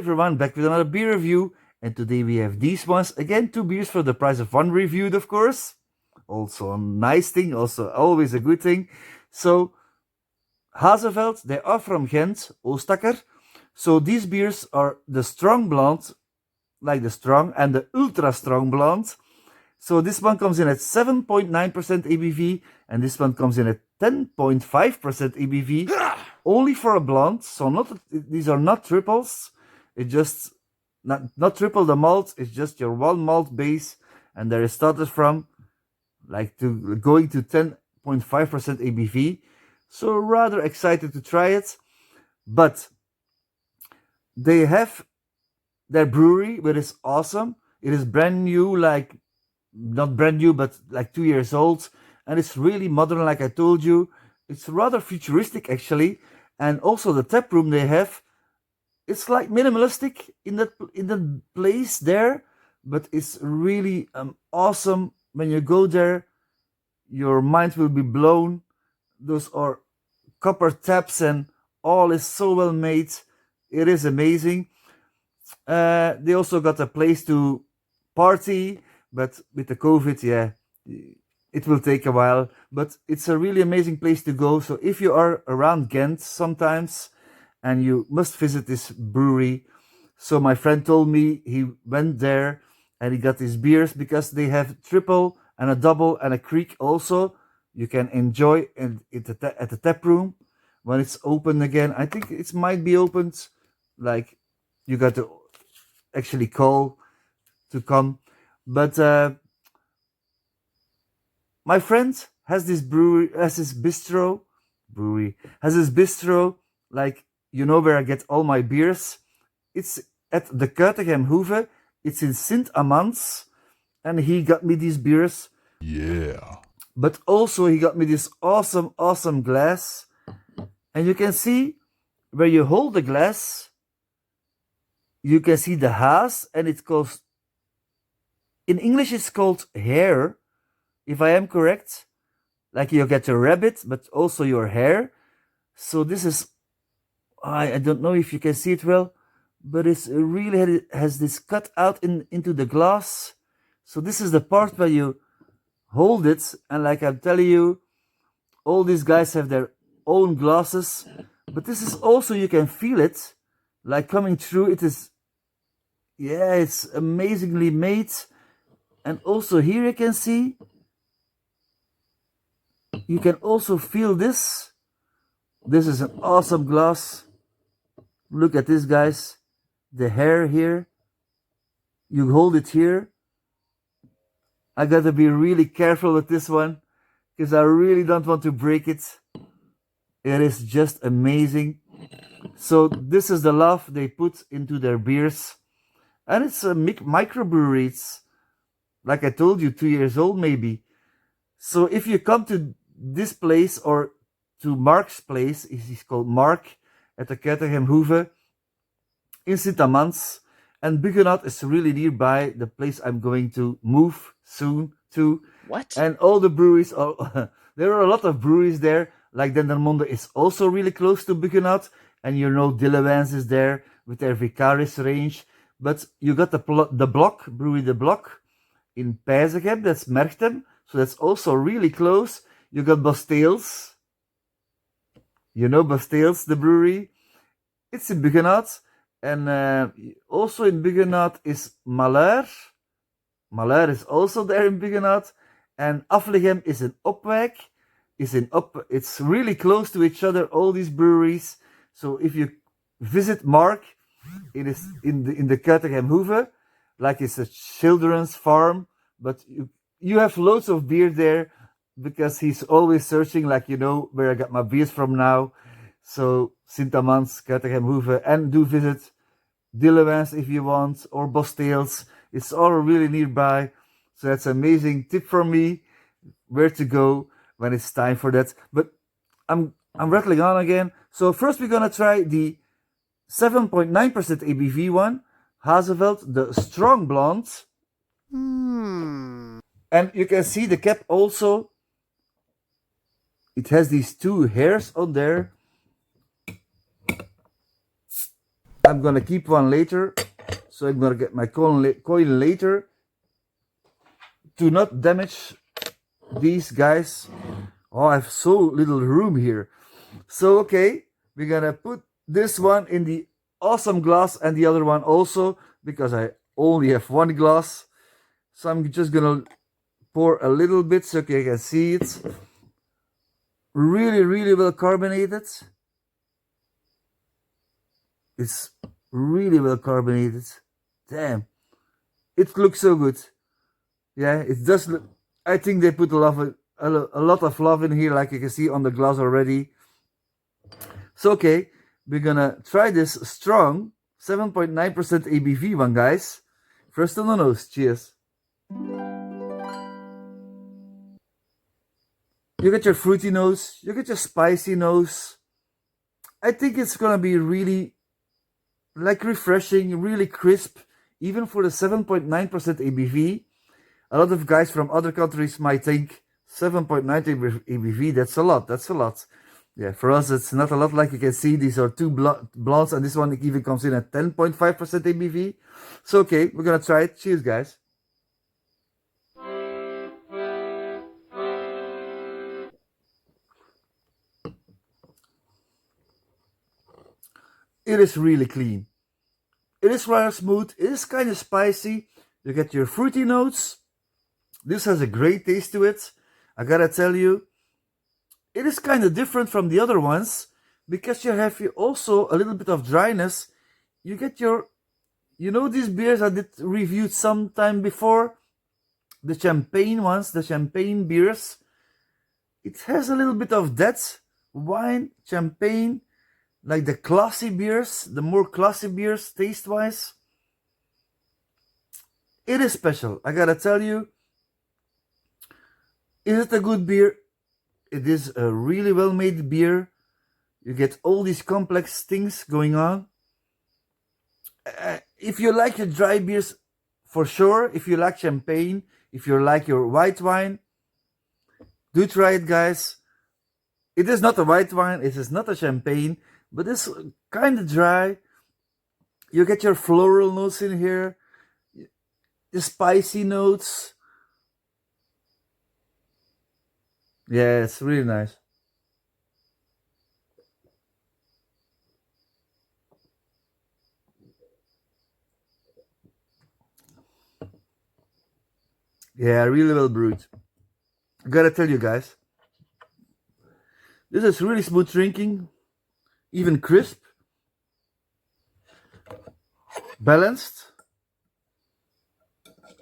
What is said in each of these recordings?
everyone, back with another beer review. And today we have these ones. Again, 2 beers for the price of 1 reviewed, of course. Also a nice thing, also always a good thing. So, Haeseveld, they are from Ghent, Oostakker. So these beers are the strong blonde, like the strong, and the ultra strong blonde. So this one comes in at 7.9% ABV, and this one comes in at 10.5% ABV, only for a blonde. So these are not triples. It's just not triple the malt. It's just your one malt base, and there is started from going to 10.5% ABV. So rather excited to try it, but they have their brewery, which is awesome. It is brand new, not brand new, but like 2 years old, and it's really modern, like I told you. It's rather futuristic, actually, and also the tap room they have, it's like minimalistic in the place there, but it's really awesome. When you go there, your mind will be blown. Those are copper taps, and all is so well made. It is amazing. They also got a place to party, but with the COVID, yeah, it will take a while. But it's a really amazing place to go. So if you are around Ghent sometimes, and you must visit this brewery. So my friend told me he went there and he got his beers because they have triple and a double and a creek also. You can enjoy at the tap room when it's open again. I think it might be opened, like you got to actually call to come. But my friend has this bistro, like, you know where I get all my beers. It's at the Kuitegem Hoeve. It's in Sint-Amans, and he got me these beers. Yeah. But also he got me this awesome glass. And you can see where you hold the glass, you can see the Haas, and it goes, in English it's called hair, if I am correct. Like you get a rabbit, but also your hair. So this is, I don't know if you can see it well, but it's really has this cut out into the glass. So this is the part where you hold it, and like I'm telling you, all these guys have their own glasses, but this is also, you can feel it, like coming through. It is, yeah, it's amazingly made. And also here you can see, you can also feel this. This is an awesome glass. Look at this, guys. The hair here. You hold it here. I gotta be really careful with this one, because I really don't want to break it. It is just amazing. So this is the love they put into their beers. And it's a microbrewery. It's, like I told you, 2 years old maybe. So if you come to this place, or to Mark's place, he's called Mark, at the Kuitegem Hoeve in Sint-Amans, and Bugenat is really nearby, the place I'm going to move soon to. What? And all the breweries are there are a lot of breweries there, like Dendermonde is also really close to Bugenat, and you know Dillewens is there with their Vicaris range. But you got the Block, Brewery de Block in Peizegem, that's Merchtem, so that's also really close. You got Bastils. You know Bastils, the brewery. It's in Bugenat. And also in Bugenat is Malheur. Malheur is also there in Bugenat. And Aflegem is in Opwijk. It's really close to each other, all these breweries. So if you visit Mark, it is in the Kuitegem Hoeve, like it's a children's farm, but you have loads of beer there, because he's always searching, like, you know, where I got my beers from now. So Sint-Amans, Kuitegem Hoeve, and do visit Dillewens if you want, or Bostales. It's all really nearby. So that's an amazing tip from me, where to go when it's time for that. But I'm rattling on again. So first we're gonna try the 7.9% ABV one, Haeseveld, the strong blonde. And you can see the cap also. It has these 2 hairs on there. I'm gonna keep one later, so I'm gonna get my coin later to not damage these guys. Oh, I have so little room here. So okay, we're gonna put this one in the awesome glass and the other one also, because I only have one glass. So I'm just gonna pour a little bit so you can see it. Really, really well carbonated. It's really well carbonated. Damn, it looks so good. Yeah, it does look. I think they put a lot of love in here, like you can see on the glass already. So okay, we're gonna try this strong 7.9% ABV one, guys. First on the nose. Cheers. You get your fruity nose, you get your spicy nose. I think it's gonna be really like refreshing, really crisp, even for the 7.9% ABV. A lot of guys from other countries might think 7.9 ABV, that's a lot. Yeah, for us it's not a lot. Like you can see, these are two blondes, and this one even comes in at 10.5% ABV. So okay, we're gonna try it. Cheers, guys. It is really clean. It is rather smooth. It is kind of spicy. You get your fruity notes. This has a great taste to it. I gotta tell you, it is kind of different from the other ones, because you have also a little bit of dryness. You get your, these beers I did reviewed sometime before, the champagne ones, the champagne beers. It has a little bit of that wine, champagne, like the classy beers, the more classy beers taste-wise. It is special, I gotta tell you. Is it a good beer? It is a really well-made beer. You get all these complex things going on. If you like your dry beers, for sure. If you like champagne, if you like your white wine, do try it, guys. It is not a white wine, it is not a champagne, but it's kind of dry. You get your floral notes in here, the spicy notes. Yeah, it's really nice. Yeah, really well brewed. I gotta tell you, guys, this is really smooth drinking, even crisp, balanced.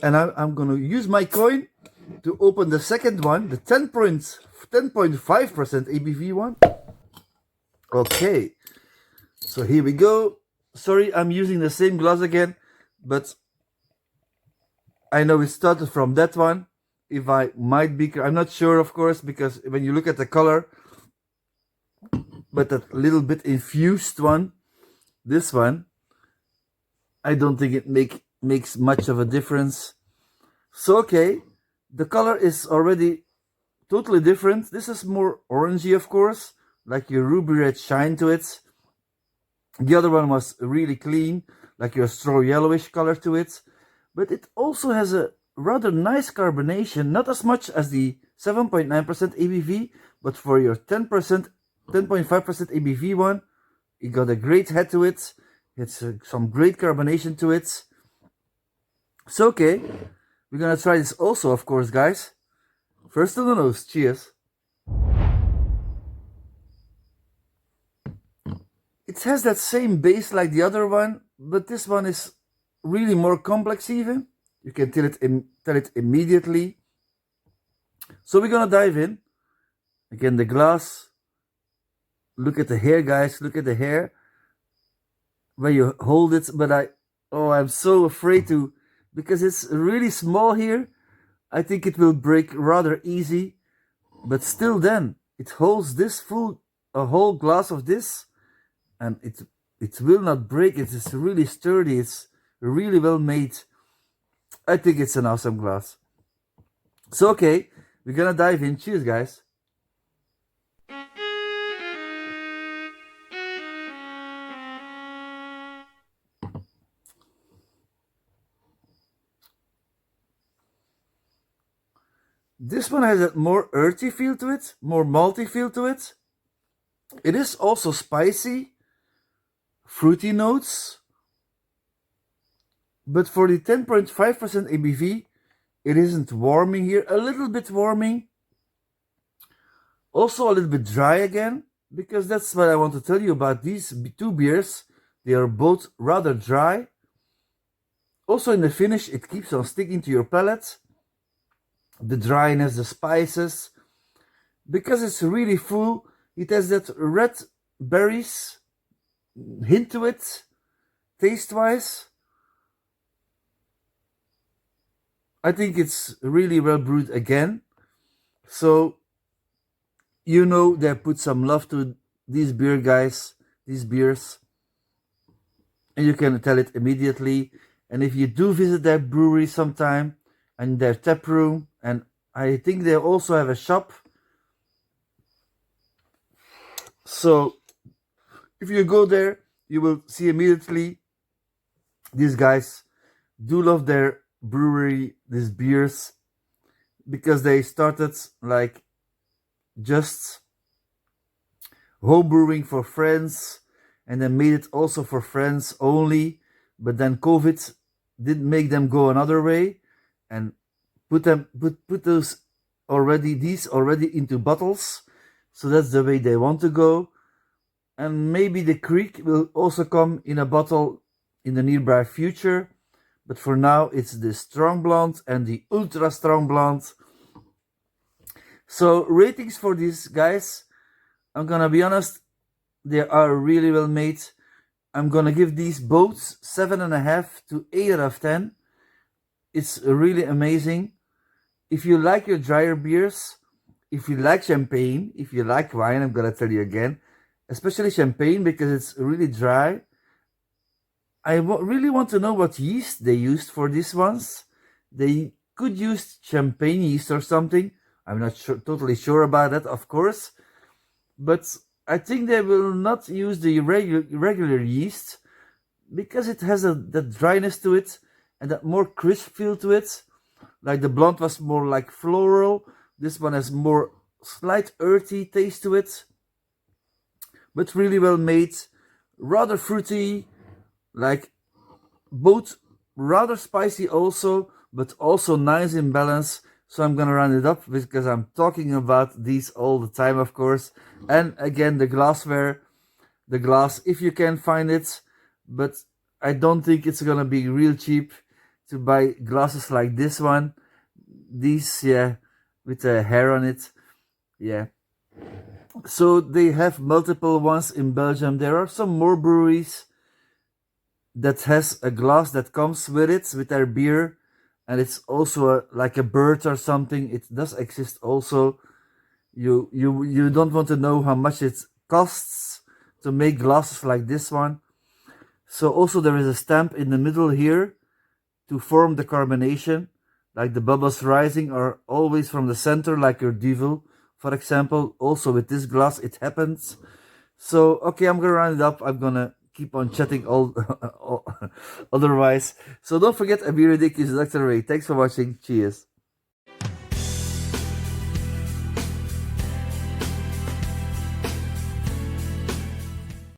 And I'm gonna use my coin to open the second one, the 10.5% ABV one. Okay, so here we go. Sorry, I'm using the same glass again, but I know it started from that one. If I might be, I'm not sure, of course, because when you look at the color, but that little bit infused one, this one, I don't think it makes much of a difference. So okay, the color is already totally different. This is more orangey, of course, like your ruby red shine to it. The other one was really clean, like your straw yellowish color to it. But it also has a rather nice carbonation, not as much as the 7.9% ABV, but for your 10.5% ABV one, it got a great head to it. It's some great carbonation to it. So okay, we're gonna try this also, of course, guys. First on the nose, cheers. It has that same base like the other one, but this one is really more complex even. You can tell it immediately. So we're gonna dive in. Again, the glass. Look at the hair, guys. Look at the hair. When you hold it, but I'm so afraid to, because it's really small here. I think it will break rather easy, but still then, it holds this a whole glass of this, and it will not break. It is really sturdy. It's really well made. I think it's an awesome glass. So okay, we're gonna dive in. Cheers, guys. This one has a more earthy feel to it, more malty feel to it. It is also spicy, fruity notes, but for the 10.5% ABV, it isn't warming here. A little bit warming. Also a little bit dry again, because that's what I want to tell you about these two beers. They are both rather dry. Also in the finish, it keeps on sticking to your palate. The dryness, the spices. Because it's really full, it has that red berries hint to it, taste-wise. I think it's really well brewed again. So, you know, they put some love to these beer guys, these beers. And you can tell it immediately. And if you do visit their brewery sometime and their tap room, and I think they also have a shop. So if you go there, you will see immediately these guys do love their brewery, these beers, because they started like just home brewing for friends, and they made it also for friends only. But then COVID did make them go another way and put these already into bottles. So that's the way they want to go. And maybe the Creek will also come in a bottle in the nearby future. But for now, it's the strong blonde and the ultra strong blonde. So ratings for these guys, I'm gonna be honest, they are really well made. I'm gonna give these both 7.5 to 8 out of 10. It's really amazing. If you like your drier beers, if you like champagne, if you like wine, I'm gonna tell you again, especially champagne because it's really dry. I really want to know what yeast they used for these ones. They could use champagne yeast or something. I'm not totally sure about that, of course. But I think they will not use the regular yeast because it has that dryness to it and that more crisp feel to it. Like the blonde was more like floral. This one has more slight earthy taste to it. But really well made. Rather fruity. Like both rather spicy also, but also nice in balance. So I'm gonna round it up because I'm talking about these all the time, of course. And again, the glassware, the glass, if you can find it. But I don't think it's gonna be real cheap to buy glasses like this one. These, yeah, with a hair on it. Yeah. So they have multiple ones in Belgium. There are some more breweries that has a glass that comes with it, with their beer. And it's also like a bird or something. It does exist also. You don't want to know how much it costs to make glasses like this one. So also there is a stamp in the middle here to form the carbonation, like the bubbles rising are always from the center, like your Duvel, for example. Also with this glass it happens. So okay, I'm gonna round it up. I'm gonna keep on chatting all otherwise. So don't forget, I'm Dr. Ray. Thanks for watching. Cheers.